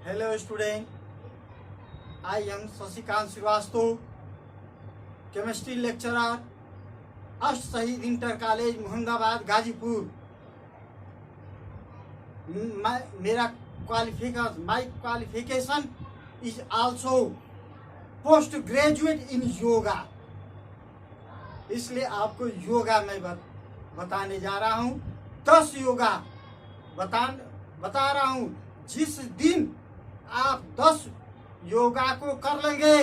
Hello student, I am Sasikanth Srivastava, chemistry lecturer, अष्ट शहीद inter college Muhammadabad Ghazipur. My qualification is also post graduate in yoga. इसलिए आपको योगा में बताने जा रहा हूँ। 10 योगा बता रहा हूँ। जिस दिन आप 10 योगा को कर लेंगे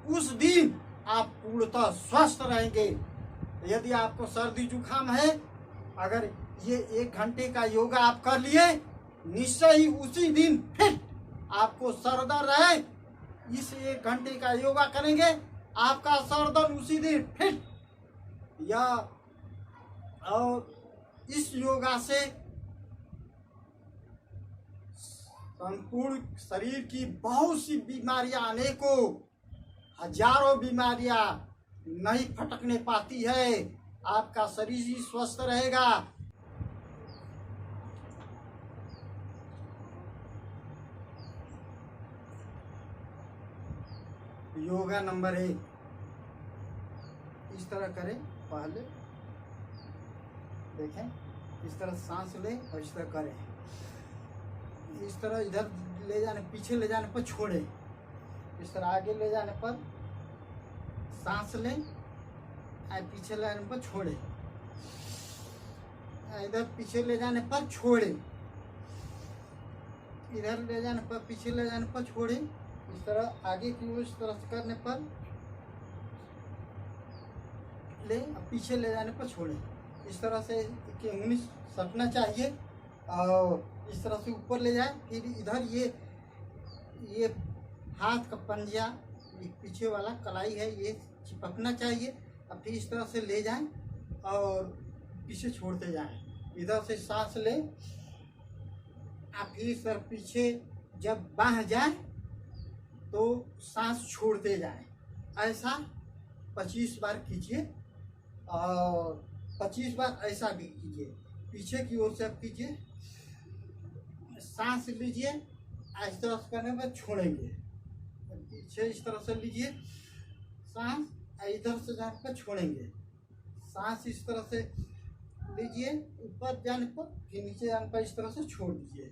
उस दिन आप पूर्णतः स्वस्थ रहेंगे। यदि आपको सर्दी जुकाम है, अगर ये 1 घंटे का योगा आप कर लिए, निश्चय ही उसी दिन फिर आपको सर दर्द है, इस 1 घंटे का योगा करेंगे, आपका सर दर्द उसी दिन फिर। या और इस योगा से संपूर्ण शरीर की बहुत सी बीमारियां, अनेकों हजारों बीमारियां नहीं फटकने पाती है। आपका शरीर ही स्वस्थ रहेगा। योगा नंबर 1, इस तरह करें। पहले देखें, इस तरह सांस लें और इस तरह करें। इस तरह इधर ले जाने, पीछे ले जाने पर छोड़ें। इस तरह आगे ले जाने पर सांस लें और पीछे ले जाने पर छोड़ें। इधर पीछे ले जाने पर छोड़ें, इधर ले जाने पर पीछे ले जाने पर छोड़ें। इस तरह आगे की ओर इस तरह से करने पर ले, पीछे ले जाने पर छोड़ें। इस तरह से कि उंगली सटना चाहिए और इस तरह से ऊपर ले जाए। फिर इधर ये हाथ का पंजा, पीछे वाला कलाई है, ये चिपकना चाहिए। अब फिर इस तरह से ले जाएं और पीछे छोड़ते जाएं। इधर से सांस लें, आप फिर इस तरह पीछे जब बांध जाए तो सांस छोड़ते जाएं। ऐसा 25 बार कीजिए और 25 बार ऐसा भी कीजिए। पीछे की ओर से आप कीजिए, सांस लीजिए, इस तरह से करने पर छोड़ेंगे। पीछे इस तरह से लीजिए सांस, इधर से जाने पर छोड़ेंगे। सांस इस तरह से लीजिए, ऊपर जाने पर, फिर नीचे जाने पर इस तरह से छोड़ दीजिए।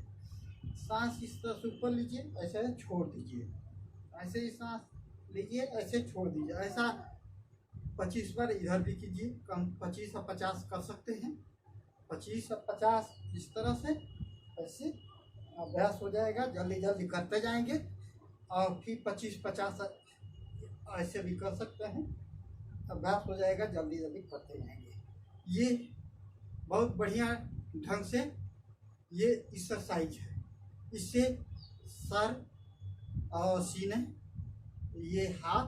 सांस इस तरह से ऊपर लीजिए, ऐसे छोड़ दीजिए। ऐसे ही सांस लीजिए, ऐसे छोड़ दीजिए। ऐसा 25 बार इधर भी कीजिए। कम 25 और 50 कर सकते हैं। 25 और 50 इस तरह से ऐसे अभ्यास हो जाएगा। जल्दी जल्दी करते जाएंगे और फिर 25-50 ऐसे भी कर सकते हैं। अभ्यास हो जाएगा, जल्दी जल्दी करते जाएंगे। ये बहुत बढ़िया ढंग से ये एक्सरसाइज है। इससे सर और सीने, ये हाथ,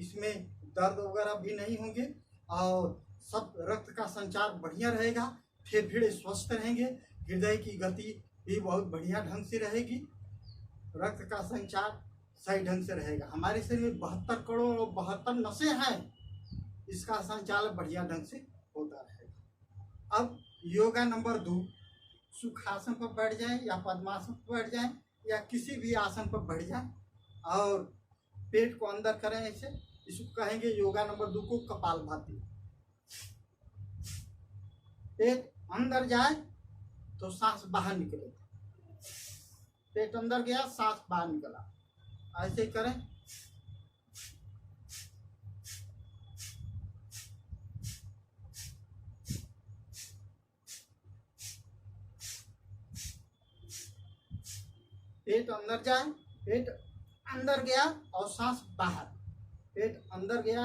इसमें दर्द वगैरह भी नहीं होंगे और सब रक्त का संचार बढ़िया रहेगा। फेफड़े स्वस्थ रहेंगे, हृदय की गति भी बहुत बढ़िया ढंग से रहेगी, रक्त का संचार सही ढंग से रहेगा। हमारे शरीर में 72 करोड़ और 72 नसें हैं, इसका संचालन बढ़िया ढंग से होता रहेगा। अब योगा नंबर 2, सुखासन पर बैठ जाए या पद्मासन पर बैठ जाए या किसी भी आसन पर बैठ जाए और पेट को अंदर करें। ऐसे इसको कहेंगे योगा नंबर 2 को कपालभाति। पेट अंदर जाए तो सांस बाहर निकले, पेट अंदर गया, सांस बाहर निकला। ऐसे ही करें। पेट अंदर जाए, पेट अंदर गया और सांस बाहर, पेट अंदर गया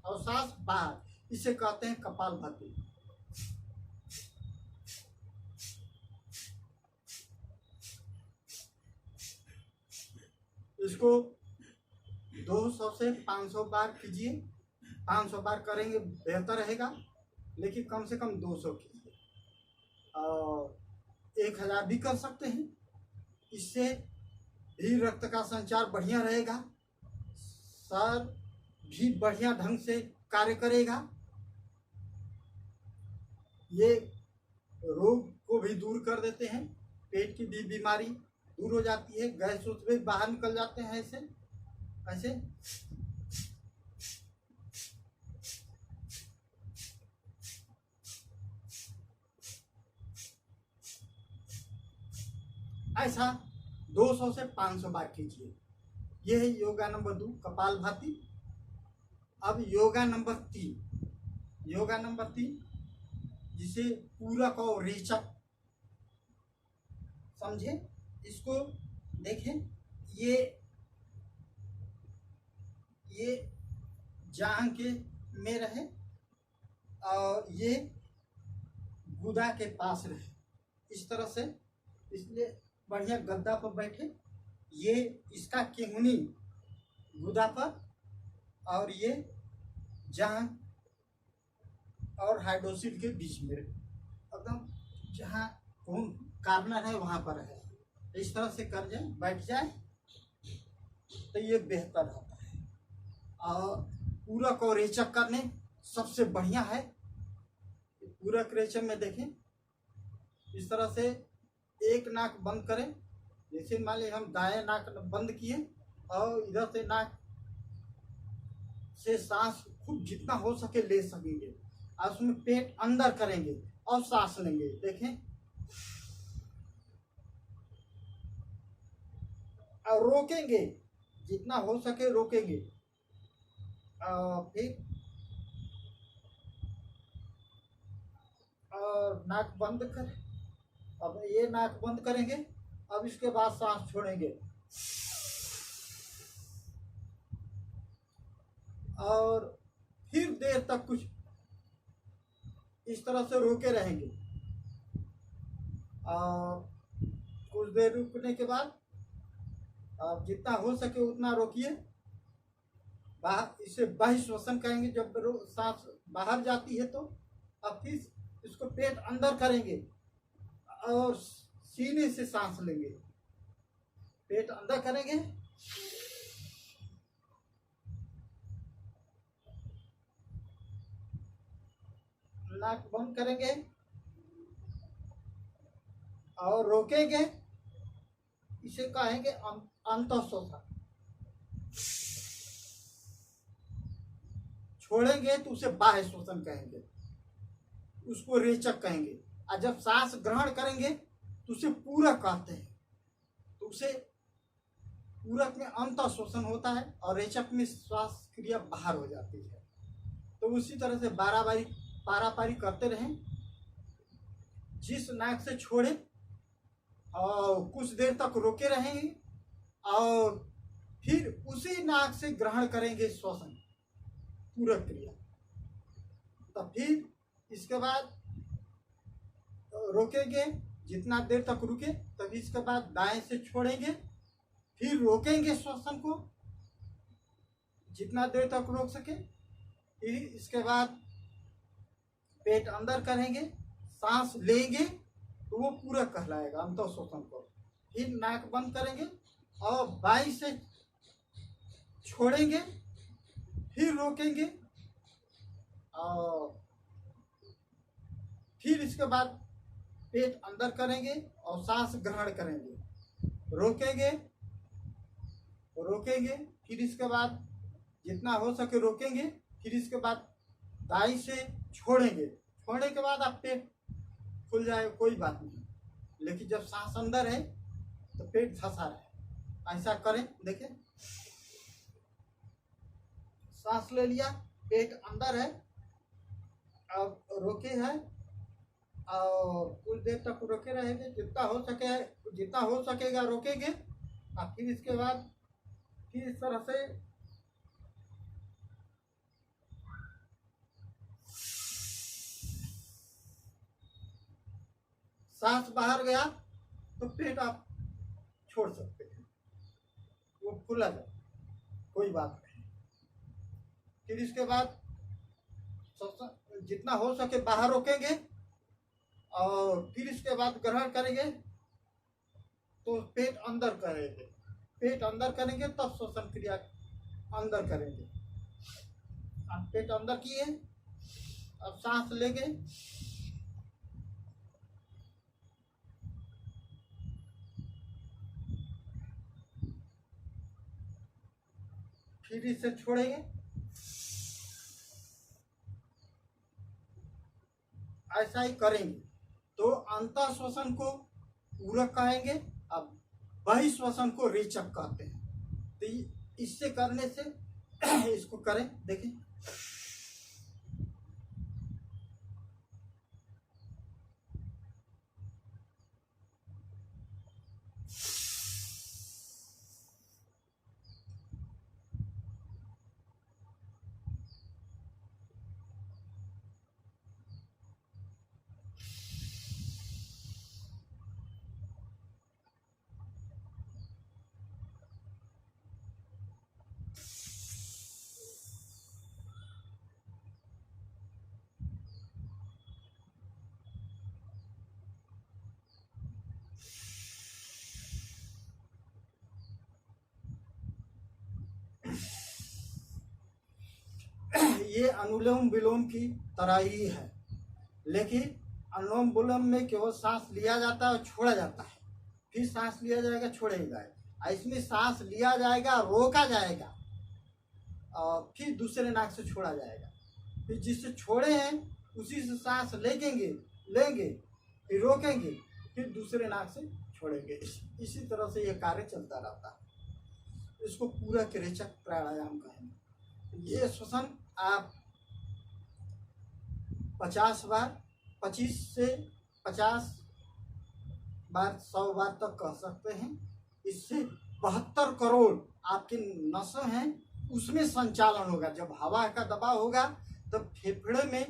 और सांस बाहर, इसे कहते हैं कपालभाति। इसको 200 से 500 बार कीजिए। 500 बार करेंगे बेहतर रहेगा, लेकिन कम से कम 200 कीजिए और 1000 भी कर सकते हैं। इससे भी रक्त का संचार बढ़िया रहेगा, सर भी बढ़िया ढंग से कार्य करेगा। ये रोग को भी दूर कर देते हैं। पेट की भी बीमारी दूर हो जाती है, गैस उस भी बाहर निकल जाते हैं ऐसे ऐसे। ऐसा 200 से 500 बार कीजिए। यह है योगा नंबर 2 कपालभाति। अब योगा नंबर 3, योगा नंबर 3 जिसे पूरक और रेचक समझे, इसको देखें। ये जांघ के में रहे और ये गुदा के पास रहे, इस तरह से। इसलिए बढ़िया गद्दा पर बैठे, ये इसका केंगुनी गुदा पर और ये जांघ और हाइड्रोसिल के बीच में एकदम जहाँ कार्नर है वहां पर है। इस तरह से कर जाए, बैठ जाए तो ये बेहतर होता है। और पूरक और रेचक करने सबसे बढ़िया है। पूरक रेचक में देखें, इस तरह से एक नाक बंद करें। जैसे मान लीजिए हम दाएं नाक बंद किए और इधर से नाक से सांस खूब जितना हो सके ले सकेंगे और उसमें पेट अंदर करेंगे और सांस लेंगे। देखें, और रोकेंगे, जितना हो सके रोकेंगे। फिर और नाक बंद कर, अब ये नाक बंद करेंगे। अब इसके बाद सांस छोड़ेंगे और फिर देर तक कुछ इस तरह से रोके रहेंगे। और कुछ देर रुकने के बाद आप जितना हो सके उतना रोकिए। बाहर इसे बाह्य श्वसन कहेंगे। जब सांस बाहर जाती है तो अब फिर इसको पेट अंदर करेंगे और सीने से सांस लेंगे। पेट अंदर करेंगे, नाक बंद करेंगे और रोकेंगे। इसे कहेंगे अंतःश्वसन। छोड़ेंगे तो उसे बाह्य श्वसन कहेंगे, उसको रेचक कहेंगे। और जब सांस ग्रहण करेंगे तो उसे पूरक कहते हैं। तो उसे पूरक में अंतःश्वसन होता है और रेचक में श्वास क्रिया बाहर हो जाती है। तो उसी तरह से 12 बारी पारापारी करते रहें। जिस नाक से छोड़े और कुछ देर तक रोके रहेंगे और फिर उसी नाक से ग्रहण करेंगे श्वसन, पूरक क्रिया। तो फिर इसके बाद रोकेंगे, जितना देर तक रुके, तब इसके बाद दाएं से छोड़ेंगे, फिर रोकेंगे श्वसन को जितना देर तक रोक सके। फिर इसके बाद पेट अंदर करेंगे, सांस लेंगे तो वो पूरा कहलाएगा अंतःश्वसन को। फिर नाक बंद करेंगे और बाई से छोड़ेंगे, फिर रोकेंगे और फिर इसके बाद पेट अंदर करेंगे और सांस ग्रहण करेंगे, रोकेंगे रोकेंगे। फिर इसके बाद जितना हो सके रोकेंगे, फिर इसके बाद दाई से छोड़ेंगे। छोड़ने के बाद आप पेट खुल जाए कोई बात नहीं, लेकिन जब सांस अंदर है तो पेट धंसा रहे। ऐसा करें, देखें, सांस ले लिया, पेट अंदर है, अब रोके है और कुछ देर तक रोके रहेंगे। जितना हो सकेगा रोकेंगे और फिर इसके बाद फिर इस तरह से सांस बाहर गया तो पेट आप छोड़ सकते हैं, वो खुला जाए, कोई बात नहीं। फिर इसके बाद जितना हो सके बाहर रोकेंगे और फिर इसके बाद ग्रहण करेंगे तो पेट अंदर करेंगे। पेट अंदर करेंगे तब श्वसन क्रिया अंदर करेंगे। अब पेट अंदर किए, अब सांस लेंगे, फिर इसे छोड़ेंगे, ऐसा ही करेंगे तो अंतः श्वसन को पूरक कहेंगे। अब बहिश्वसन को रेचक कहते हैं। तो इससे करने से इसको करें, देखें। ये अनुलोम विलोम की तरह ही है, लेकिन अनुलोम विलोम में केवल सांस लिया जाता है और छोड़ा जाता है, फिर सांस लिया जाएगा छोड़ेगा। इसमें सांस लिया जाएगा, रोका जाएगा और फिर दूसरे नाक से छोड़ा जाएगा। फिर जिससे छोड़े हैं उसी से सांस लेंगे फिर रोकेंगे, फिर दूसरे नाक से छोड़ेंगे। इसी तरह से यह कार्य चलता रहता है। इसको पूरा रेचक प्राणायाम कहेंगे। ये श्वसन आप 50 बार, 25 से 50 बार, 100 बार तक कह सकते हैं। इससे 72 करोड़ आपके नसें हैं उसमें संचालन होगा। जब हवा का दबाव होगा तो फेफड़े में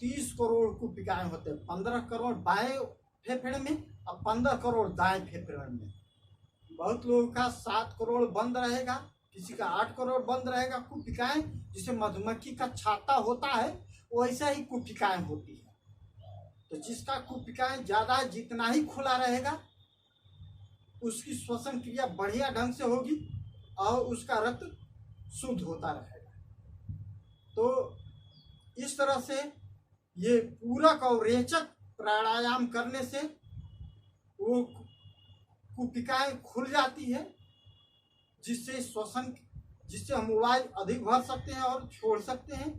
30 करोड़ कुपिकाएं होते हैं। 15 करोड़ बाएं फेफड़े में और 15 करोड़ दाएं फेफड़े में। बहुत लोगों का 7 करोड़ बंद रहेगा, किसी का 8 करोड़ बंद रहेगा कुपिकाएं। जिसे मधुमक्खी का छाता होता है वैसा ही कुपिकाएं होती है। तो जिसका कुपिकाएं ज्यादा, जितना ही खुला रहेगा उसकी श्वसन क्रिया बढ़िया ढंग से होगी और उसका रक्त शुद्ध होता रहेगा। तो इस तरह से ये पूरक और रेचक प्राणायाम करने से वो कुपिकाएं खुल जाती है, जिससे हम वायु अधिक भर सकते हैं और छोड़ सकते हैं।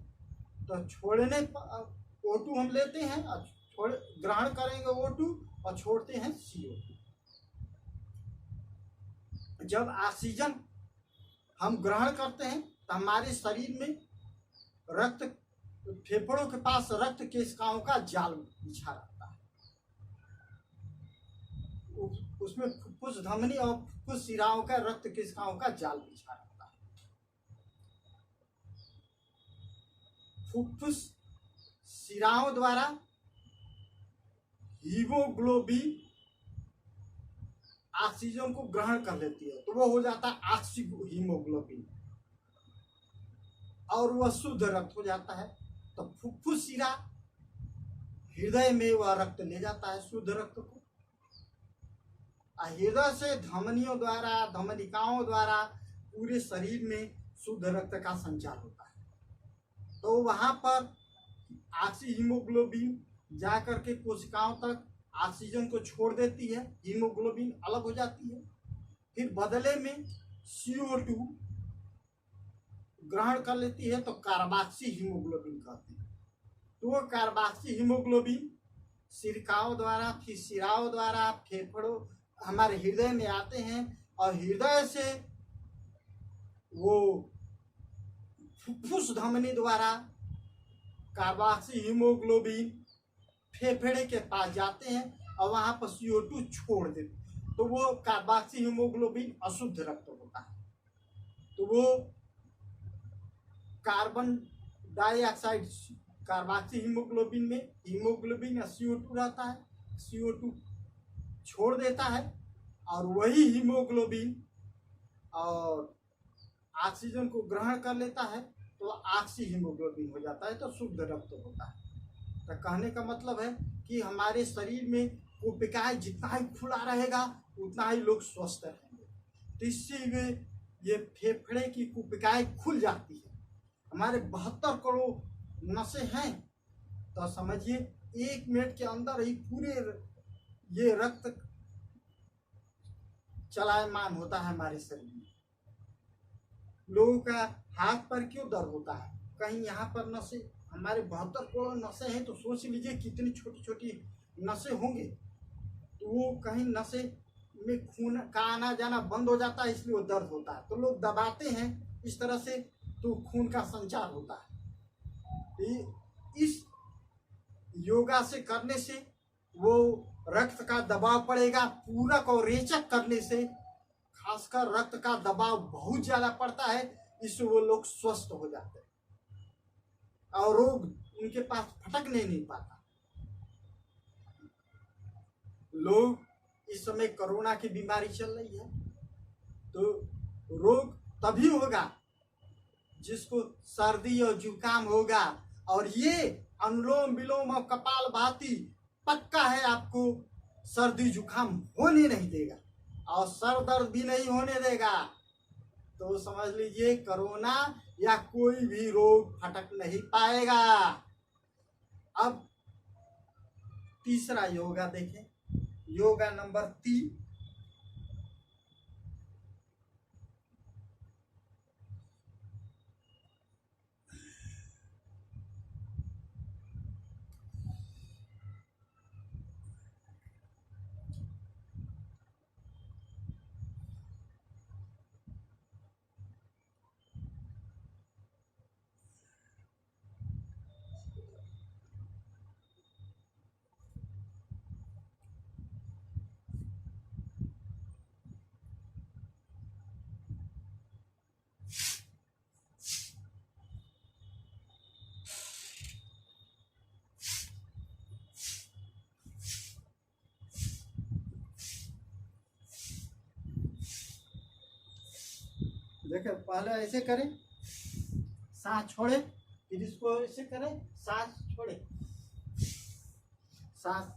तो छोड़ने पर O2 हम लेते हैं और ग्रहण करेंगे O2 और छोड़ते हैं CO2। जब ऑक्सीजन हम ग्रहण करते हैं तो हमारे शरीर में फेफड़ों के पास रक्त केशिकाओं का जाल बिछा रहता है। उसमें फुफ्फुस धमनी और फुफ्फुस शिराओं का रक्त केशिकाओं का जाल बिछा रहता है। फुफ्फुस शिराओं द्वारा हीमोग्लोबिन ऑक्सीजन को ग्रहण कर लेती है तो वो हो जाता है ऑक्सी हीमोग्लोबिन और वह शुद्ध रक्त हो जाता है। तो फुफ्फुस शिरा हृदय में वह रक्त ले जाता है, शुद्ध रक्त को। हृदय से धमनियों द्वारा, धमनिकाओं द्वारा पूरे शरीर में शुद्ध रक्त का संचार होता है। तो वहां पर ऑक्सी हीमोग्लोबिन जाकर के कोशिकाओं तक ऑक्सीजन को छोड़ देती है, हीमोग्लोबिन अलग हो जाती है। फिर बदले में CO2 ग्रहण कर लेती है तो कार्बोक्सी हीमोग्लोबिन कहते हैं। तो वो कार्बोक्सी हीमोग्लोबिन सिरकाओं द्वारा, फिर शिराओं द्वारा फेफड़ों हमारे हृदय में आते हैं और हृदय से वो फुफ्फुस धमनी द्वारा कार्बोक्सी हीमोग्लोबिन फेफड़े के पास जाते हैं और वहां पर CO2 छोड़ देते। तो वो कार्बोक्सी हीमोग्लोबिन अशुद्ध रक्त होता है। तो वो कार्बन डाइऑक्साइड कार्बोक्सी हीमोग्लोबिन में हीमोग्लोबिन या CO2 रहता है, CO2 छोड़ देता है और वही हीमोग्लोबिन और ऑक्सीजन को ग्रहण कर लेता है तो ऑक्सी हीमोग्लोबिन हो जाता है, तो शुद्ध रक्त होता है। तो कहने का मतलब है कि हमारे शरीर में कोशिकाएं जितना ही खुला रहेगा उतना ही लोग स्वस्थ रहेंगे। तो इससे ये फेफड़े की कोशिकाएं खुल जाती है। हमारे 72 करोड़ नसें हैं तो समझिए 1 मिनट के अंदर ही पूरे ये रक्त चलायमान होता है हमारे शरीर में। लोगों का हाथ पर क्यों दर्द होता है? कहीं यहाँ पर नसें, हमारे 72 करोड़ नसें हैं, तो सोच लीजिए कितनी छोटी छोटी नसें होंगे। तो वो कहीं नसें में खून का आना जाना बंद हो जाता है, इसलिए वो दर्द होता है। तो लोग दबाते हैं इस तरह से, तो खून का संचार होता है। इस योगा से करने से वो रक्त का दबाव पड़ेगा। पूरक और रेचक करने से खासकर रक्त का दबाव बहुत ज्यादा पड़ता है, इससे वो लोग स्वस्थ हो जाते हैं और रोग उनके पास फटकने नहीं पाता। लोग इस समय कोरोना की बीमारी चल रही है, तो रोग तभी होगा जिसको सर्दी और जुकाम होगा। और ये अनुलोम विलोम और कपालभाति पक्का है, आपको सर्दी जुकाम होने नहीं देगा और सर दर्द भी नहीं होने देगा। तो समझ लीजिए कोरोना या कोई भी रोग फटक नहीं पाएगा। अब तीसरा योगा देखें, योगा नंबर 3। देखिए पहले ऐसे करें, सांस छोड़े, फिर इसको ऐसे करें, सांस छोड़े, सांस,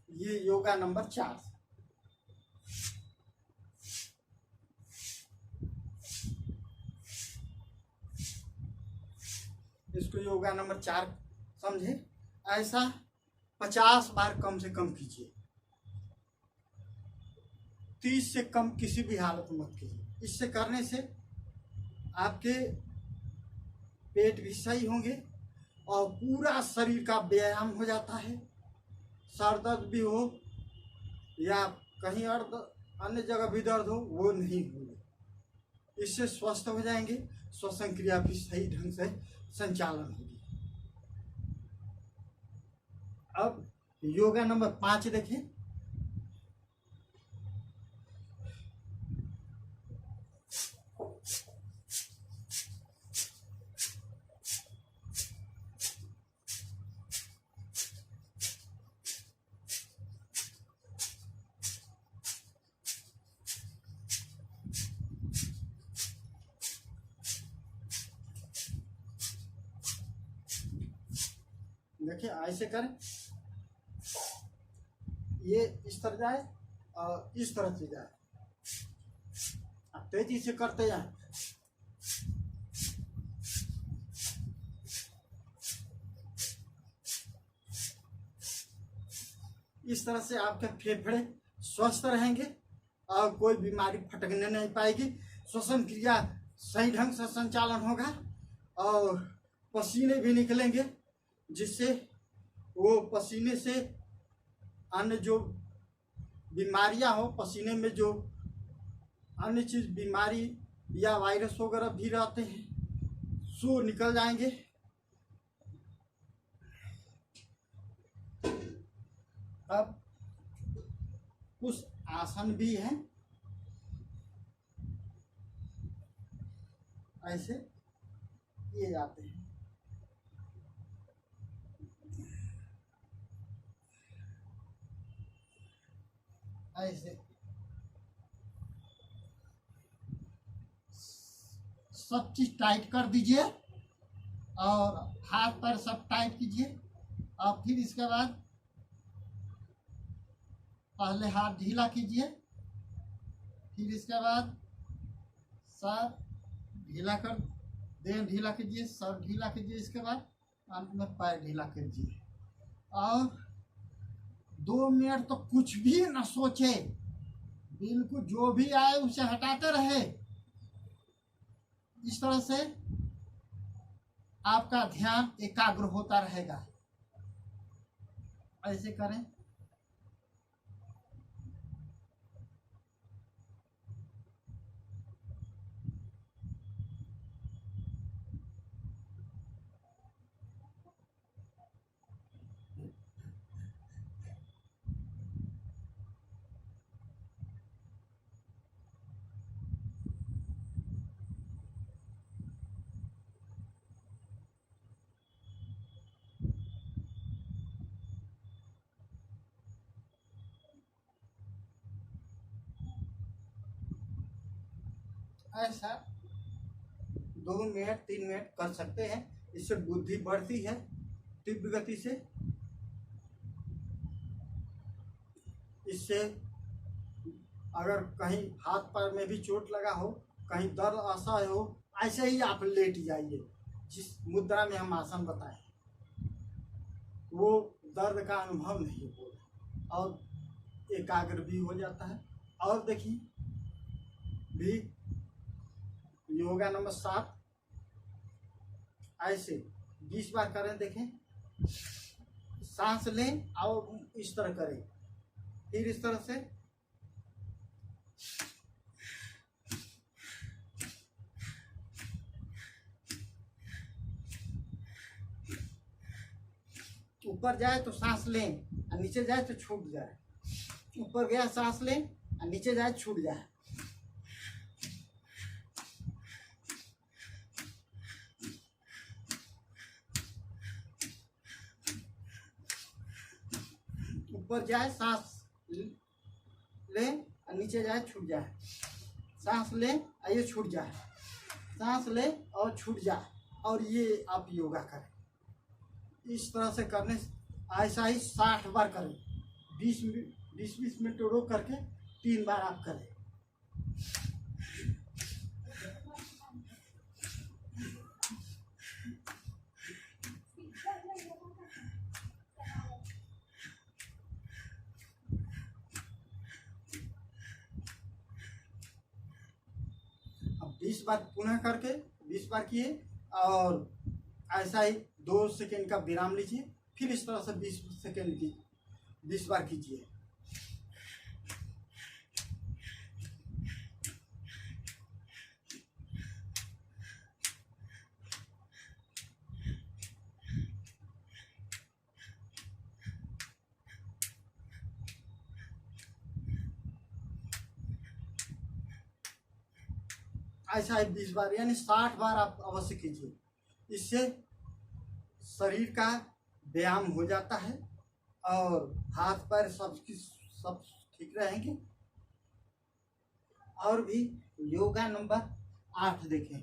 ये योगा नंबर 4। इसको योगा नंबर 4 समझे। ऐसा 50 बार कम से कम कीजिए, 30 से कम किसी भी हालत में मत कीजिए। इससे करने से आपके पेट भी सही होंगे और पूरा शरीर का व्यायाम हो जाता है। सर दर्द भी हो या कहीं और अन्य जगह भी दर्द हो, वो नहीं होंगे। इससे स्वस्थ हो जाएंगे, श्वसन क्रिया भी सही ढंग से संचालन होगी। अब योगा नंबर 5 देखें। देखिए ऐसे करें, ये इस तरह जाए और इस तरह से जाए, तेजी से करते जाए। इस तरह से आपके फेफड़े स्वस्थ रहेंगे और कोई बीमारी फटकने नहीं पाएगी। श्वसन क्रिया सही ढंग से संचालन होगा और पसीने भी निकलेंगे, जिससे वो पसीने से अन्य जो बीमारियां हो, पसीने में जो अन्य चीज बीमारी या वायरस वगैरह भी रहते हैं, सो निकल जाएंगे। अब कुछ आसन भी हैं, ऐसे किए जाते हैं। ऐसे सब चीज टाइट कर दीजिए और हाथ पैर सब टाइट कीजिए। और फिर इसके बाद पहले हाथ ढीला कीजिए, फिर इसके बाद सर ढीला कर देह ढीला कीजिए, सर ढीला कीजिए, इसके बाद अंत में पैर ढीला कीजिए। और 2 मिनट तो कुछ भी न सोचे, बिल्कुल जो भी आए उसे हटाते रहे। इस तरह से आपका ध्यान एकाग्र होता रहेगा। ऐसे करें। ऐसा 2 मिनट 3 मिनट कर सकते हैं। इससे बुद्धि बढ़ती है तीव्र गति से। इससे अगर कहीं हाथ पैर में भी चोट लगा हो, कहीं दर्द असह्य हो, ऐसे ही आप लेट जाइए। जिस मुद्रा में हम आसन बताए वो दर्द का अनुभव नहीं होगा और एकाग्र भी हो जाता है। और देखिए भी योगा नंबर 7 ऐसे 20 बार करें। देखें, सांस लें और इस तरह करें, फिर इस तरह से ऊपर जाए तो सांस लें और नीचे जाए तो छूट जाए। ऊपर गया सांस लें और नीचे जाए छूट जाए। ऊपर जाए सांस ले और नीचे जाए छूट जाए। सांस ले और ये छूट जाए, सांस ले और छूट जाए। और ये आप योगा करें। इस तरह से करने ऐसा ही 60 बार करें। 20-20 मिनट रोक करके 3 बार आप करें। अब 20 बार पुनः करके 20 बार किए और ऐसा ही 2 सेकेंड का विराम लीजिए। फिर इस तरह से 20 सेकेंड की 20 बार कीजिए। ऐसा ही 20 बार यानी 60 बार आप अवश्य कीजिए। इससे शरीर का व्यायाम हो जाता है और हाथ पैर सब ठीक रहेंगे। और भी योगा नंबर 8 देखें।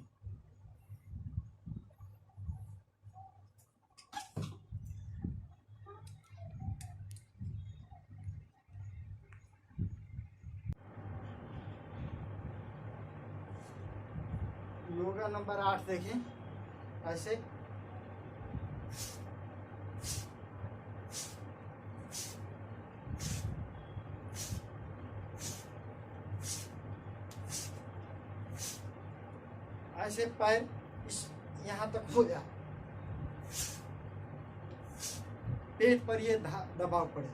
योगा नंबर 8 देखें। ऐसे ऐसे पैर इस यहाँ तक हो जाए, पेट पर ये दबाव पड़े,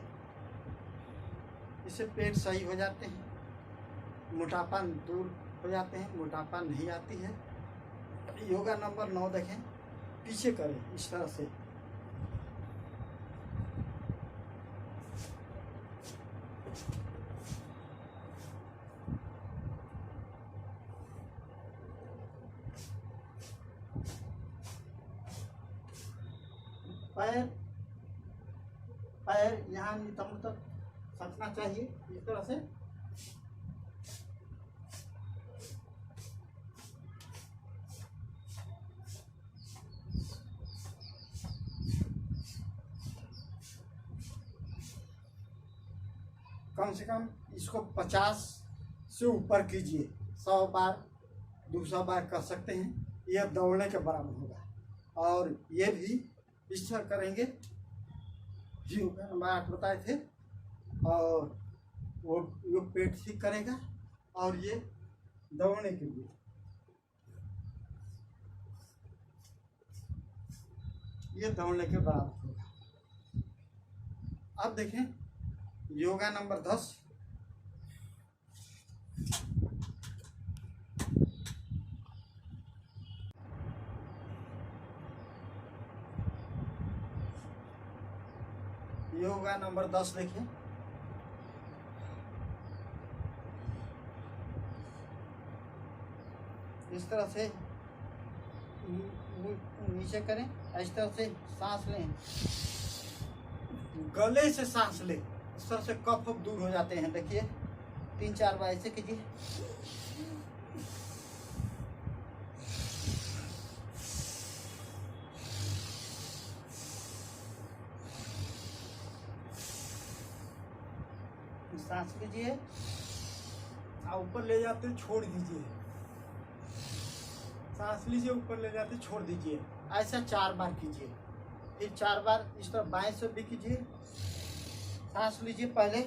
इससे पेट सही हो जाते हैं, मोटापा दूर हो जाते हैं, मोटापा नहीं आती है। योगा नंबर 9 देखें। पीछे करें इस तरह से। पैर पैर यहाँ नितंब तक सटना चाहिए इस तरह से। कम से कम इसको 50 से ऊपर कीजिए। 100 बार 200 बार कर सकते हैं, यह दौड़ने के बराबर होगा। और ये भी इस तरह करेंगे जो नंबर 8 बताए थे, और वो पेट ठीक करेगा और ये दौड़ने के लिए। ये दौड़ने के बराबर होगा। अब देखें योगा नंबर 10। योगा नंबर 10 देखें। इस तरह से नीचे करें, इस तरह से सांस लें, गले से सांस लें, इस तरह से कफ दूर हो जाते हैं। देखिए 3-4 बार ऐसे कीजिए। सांस लीजिए और ऊपर ले जाते छोड़ दीजिए, सांस लीजिए ऊपर ले जाते छोड़ दीजिए। ऐसा 4 बार कीजिए। फिर 4 बार इस तरह बाएं से भी कीजिए। सांस लीजिए पहले,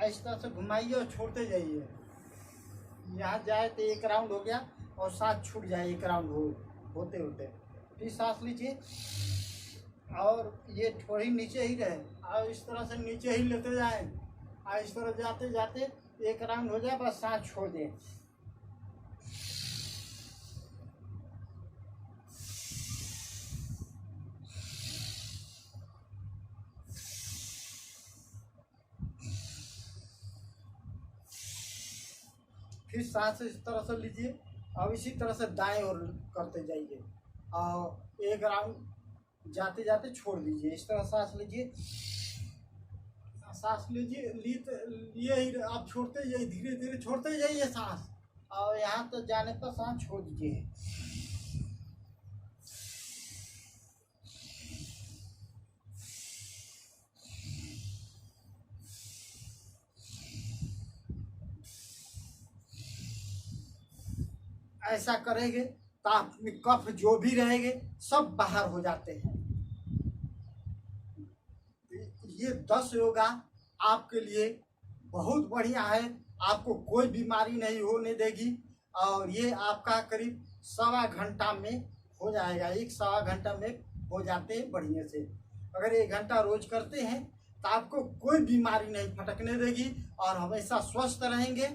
इस तरह से घुमाइए और छोड़ते जाइए। यहाँ जाए तो 1 राउंड हो गया और सांस छूट जाए 1 राउंड होते होते। फिर सांस लीजिए और ये थोड़ी नीचे ही रहे और इस तरह से नीचे ही लेते जाएं और इस तरह जाते जाते 1 राउंड हो जाए, बस सांस छोड़ दें। फिर सांस इस तरह से लीजिए और इसी तरह से दाएं ओर करते जाइए और 1 राउंड जाते जाते छोड़ दीजिए। इस तरह सांस लीजिए, सांस लीजिए, लिए ही आप छोड़ते जाइए, धीरे धीरे छोड़ते जाइए सांस, और यहाँ तक जाने पर सांस छोड़ दीजिए। ऐसा करेंगे तो आप में कफ जो भी रहेंगे सब बाहर हो जाते हैं। ये 10 योगा आपके लिए बहुत बढ़िया है, आपको कोई बीमारी नहीं होने देगी और ये आपका करीब 1.25 घंटा में हो जाएगा। 1-1.25 घंटा में हो जाते हैं बढ़िया से। अगर 1 घंटा रोज करते हैं तो आपको कोई बीमारी नहीं फटकने देगी और हमेशा स्वस्थ रहेंगे।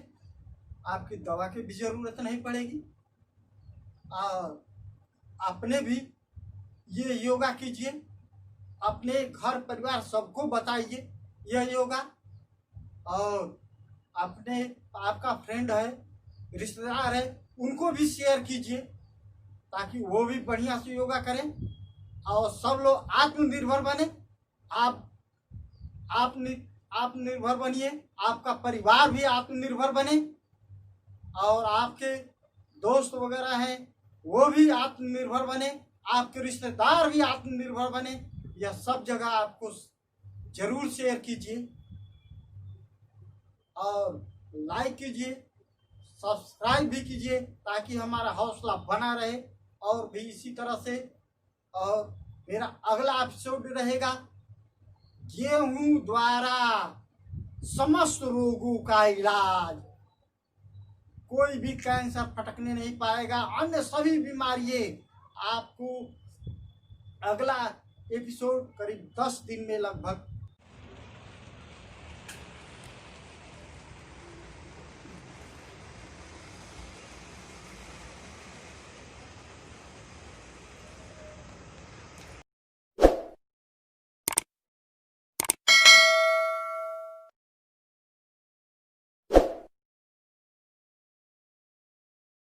आपकी दवा की भी जरूरत नहीं पड़ेगी। और अपने भी ये योगा कीजिए, अपने घर परिवार सबको बताइए यह योगा, और अपने आपका फ्रेंड है, रिश्तेदार है, उनको भी शेयर कीजिए ताकि वो भी बढ़िया से योगा करें और सब लोग आत्मनिर्भर बने। आप निर्भर बनिए, आपका परिवार भी आत्मनिर्भर बने और आपके दोस्त वगैरह हैं वो भी आत्मनिर्भर बने, आपके रिश्तेदार भी आत्मनिर्भर बने। यह सब जगह आपको जरूर शेयर कीजिए और लाइक कीजिए, सब्सक्राइब भी कीजिए ताकि हमारा हौसला बना रहे और भी इसी तरह से। और मेरा अगला एपिसोड रहेगा गेहूं द्वारा समस्त रोगों का इलाज। कोई भी कैंसर फटकने नहीं पाएगा, अन्य सभी बीमारियां आपको। अगला एपिसोड करीब 10 दिन में लगभग